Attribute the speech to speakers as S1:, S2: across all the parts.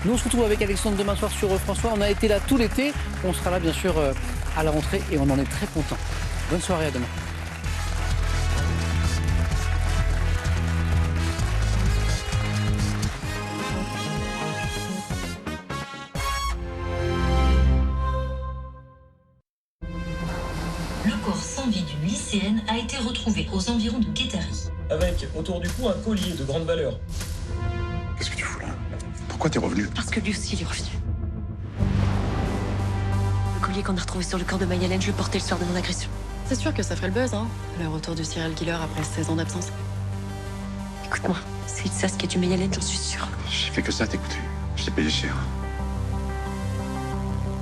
S1: Nous, on se retrouve avec Alexandre demain soir sur François. On a été là tout l'été. On sera là, bien sûr, à la rentrée et on en est très content. Bonne soirée, à demain.
S2: Le corps sans vie d'une lycéenne a été retrouvé aux environs de Guétary.
S3: Avec, autour du cou, un collier de grande valeur.
S4: Qu'est-ce que tu fous là? Pourquoi t'es revenu?
S2: Parce que lui aussi, il est revenu. Le collier qu'on a retrouvé sur le corps de Mayalène, je le portais le soir de mon agression.
S5: C'est sûr que ça ferait le buzz, hein, le retour du serial killer après 16 ans d'absence.
S2: Écoute-moi, c'est ça ce qui a tué Mayalène, j'en suis sûre.
S4: J'ai fait que ça t'écouter. Je t'ai payé cher.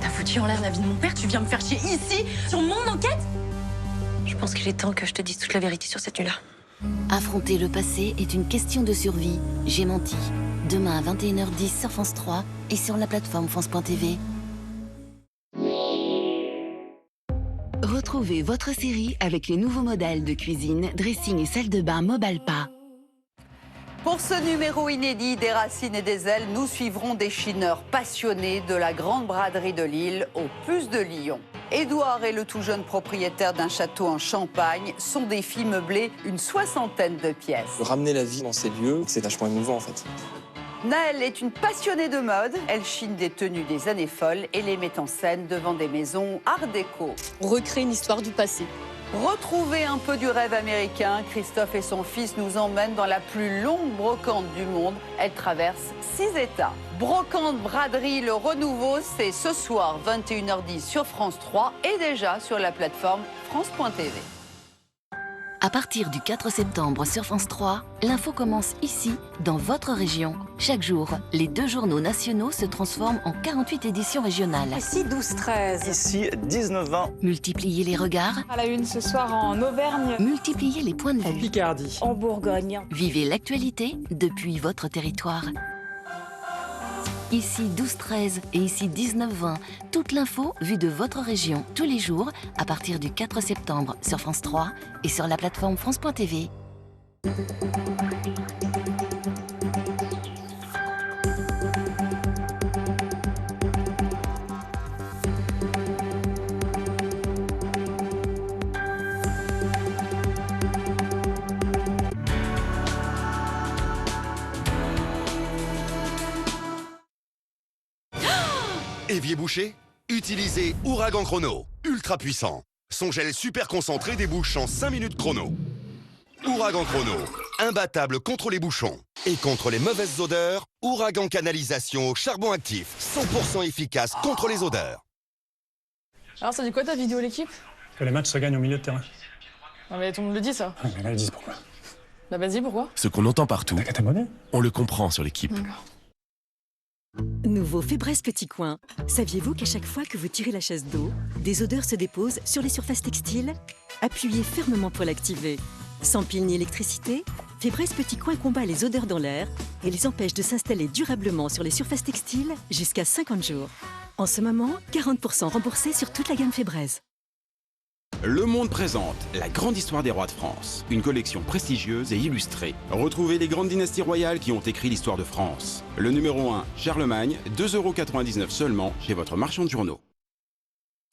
S5: T'as foutu en l'air la vie de mon père, tu viens me faire chier ici, sur mon enquête?
S2: Je pense qu'il est temps que je te dise toute la vérité sur cette nuit-là.
S6: Affronter le passé est une question de survie. J'ai menti. Demain à 21h10 sur France 3 et sur la plateforme France.tv. Retrouvez votre série avec les nouveaux modèles de cuisine, dressing et salle de bain Mobalpa.
S7: Pour ce numéro inédit des Racines et des Ailes, nous suivrons des chineurs passionnés de la grande braderie de Lille au Puce de Lyon. Édouard est le tout jeune propriétaire d'un château en Champagne. Son défi meublé, une 60aine de pièces.
S3: Ramener la vie dans ces lieux, c'est vachement émouvant en fait.
S7: Naëlle est une passionnée de mode. Elle chine des tenues des années folles et les met en scène devant des maisons art déco.
S5: On recrée une histoire du passé.
S7: Retrouvez un peu du rêve américain. Christophe et son fils nous emmènent dans la plus longue brocante du monde. Elle traverse 6 États. Brocante Braderie, le renouveau, c'est ce soir 21h10 sur France 3 et déjà sur la plateforme France.tv.
S6: À partir du 4 septembre sur France 3, l'info commence ici, dans votre région. Chaque jour, les 2 journaux nationaux se transforment en 48 éditions régionales.
S8: Ici 12-13.
S3: Ici, 19-20.
S6: Multipliez les regards,
S8: À la une ce soir en Auvergne.
S6: multipliez les points de vue.
S3: Picardie.
S8: En Bourgogne.
S6: Vivez l'actualité depuis votre territoire. Ici 12-13 et ici 19-20. Toute l'info vue de votre région tous les jours à partir du 4 septembre sur France 3 et sur la plateforme France.tv.
S9: Évier bouché? Utilisez Ouragan Chrono. Ultra puissant. Son gel super concentré débouche en 5 minutes chrono. Ouragan Chrono. Imbattable contre les bouchons. Et contre les mauvaises odeurs, Ouragan Canalisation au charbon actif. 100% efficace contre les odeurs.
S5: Alors ça dit quoi ta vidéo l'équipe?
S10: Que les matchs se gagnent au milieu de terrain.
S5: Non mais tout le monde le dit ça.
S10: Ah, mais là, ils disent pourquoi.
S5: Bah vas-y, pourquoi?
S11: Ce qu'on entend partout,
S10: T'as qu'à t'abonner.
S11: on le comprend sur l'équipe.
S12: Nouveau Fébreze Petit Coin. Saviez-vous qu'à chaque fois que vous tirez la chasse d'eau, des odeurs se déposent sur les surfaces textiles? Appuyez fermement pour l'activer. Sans pile ni électricité, Fébreze Petit Coin combat les odeurs dans l'air et les empêche de s'installer durablement sur les surfaces textiles jusqu'à 50 jours. En ce moment, 40% remboursés sur toute la gamme Fébreze.
S13: Le Monde présente La grande histoire des rois de France, une collection prestigieuse et illustrée. Retrouvez les grandes dynasties royales qui ont écrit l'histoire de France. Le numéro 1, Charlemagne, 2,99 € seulement chez votre marchand de journaux.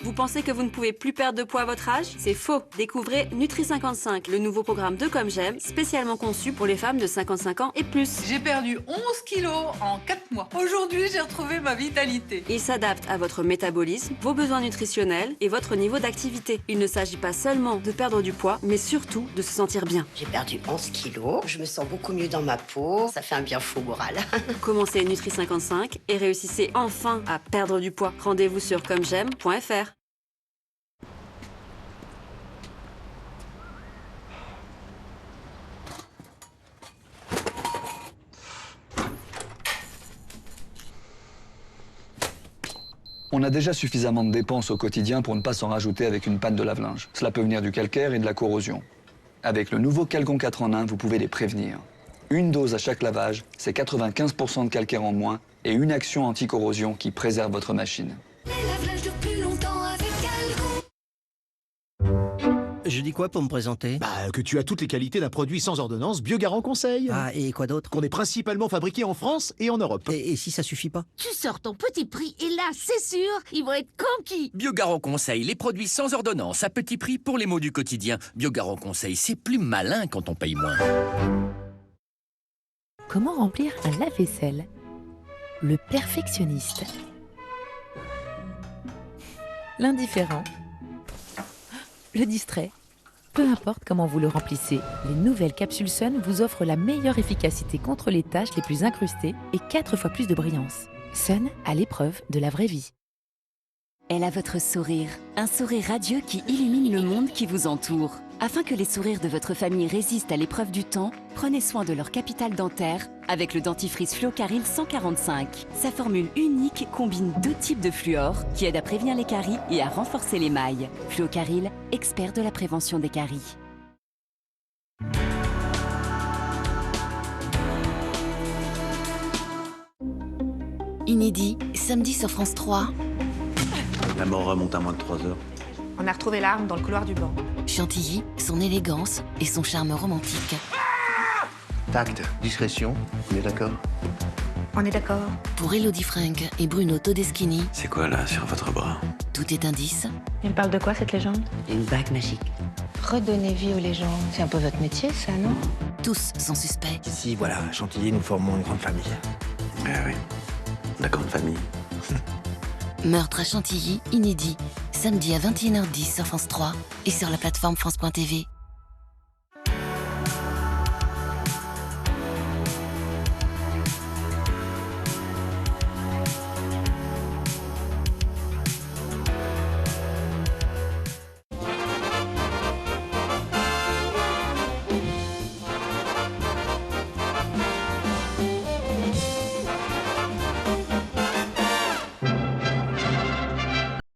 S14: Vous pensez que vous ne pouvez plus perdre de poids à votre âge? C'est faux. Découvrez Nutri55, le nouveau programme de Comme J'aime, spécialement conçu pour les femmes de 55 ans et plus.
S7: J'ai perdu 11 kilos en 4 mois. Aujourd'hui, j'ai retrouvé ma vitalité.
S14: Il s'adapte à votre métabolisme, vos besoins nutritionnels et votre niveau d'activité. Il ne s'agit pas seulement de perdre du poids, mais surtout de se sentir bien.
S15: J'ai perdu 11 kilos, je me sens beaucoup mieux dans ma peau, ça fait un bien fou moral.
S14: Commencez Nutri55 et réussissez enfin à perdre du poids. Rendez-vous sur commej'aime.fr.
S16: On a déjà suffisamment de dépenses au quotidien pour ne pas s'en rajouter avec une panne de lave-linge. Cela peut venir du calcaire et de la corrosion. Avec le nouveau Calgon 4 en 1, vous pouvez les prévenir. Une dose à chaque lavage, c'est 95% de calcaire en moins et une action anti-corrosion qui préserve votre machine.
S17: Les lave-linges durent plus longtemps avec Calgon.
S18: Je dis
S17: dit quoi pour me présenter?
S18: Bah, que tu as toutes les qualités d'un produit sans ordonnance Biogarant Conseil.
S17: Ah, et quoi d'autre?
S18: Qu'on est principalement fabriqué en France et en Europe.
S17: Et si ça suffit pas?
S19: Tu sors ton petit prix et là, c'est sûr, ils vont être conquis.
S20: Biogarant Conseil, les produits sans ordonnance à petit prix pour les mots du quotidien. Biogarant Conseil, c'est plus malin quand on paye moins.
S21: Comment remplir un lave-vaisselle? Le perfectionniste. L'indifférent. Le distrait. Peu importe comment vous le remplissez, les nouvelles capsules Sun vous offrent la meilleure efficacité contre les tâches les plus incrustées et 4 fois plus de brillance. Sun à l'épreuve de la vraie vie.
S6: Elle a votre sourire, un sourire radieux qui illumine le monde qui vous entoure. Afin que les sourires de votre famille résistent à l'épreuve du temps, prenez soin de leur capital dentaire avec le dentifrice Fluocaril 145. Sa formule unique combine 2 types de fluor qui aident à prévenir les caries et à renforcer l'émail. Fluocaril, expert de la prévention des caries. Inédit, samedi sur France 3.
S11: La mort remonte à moins de 3 heures.
S8: On a retrouvé l'arme dans le couloir du banc.
S6: Chantilly, son élégance et son charme romantique.
S11: Tact, discrétion, on est d'accord?
S8: On est d'accord.
S6: Pour Élodie Frink et Bruno Todeschini,
S11: C'est quoi là sur votre bras?
S6: tout est indice.
S8: Elle parle de quoi cette légende?
S15: Une bague magique.
S5: Redonner vie aux légendes. C'est un peu votre métier, ça, non?
S6: Tous sont suspects.
S17: Ici, voilà, à Chantilly, nous formons une grande famille.
S11: Ah oui, la grande famille.
S6: Meurtre à Chantilly, inédit. Samedi à 21h10 sur France 3 et sur la plateforme France.tv.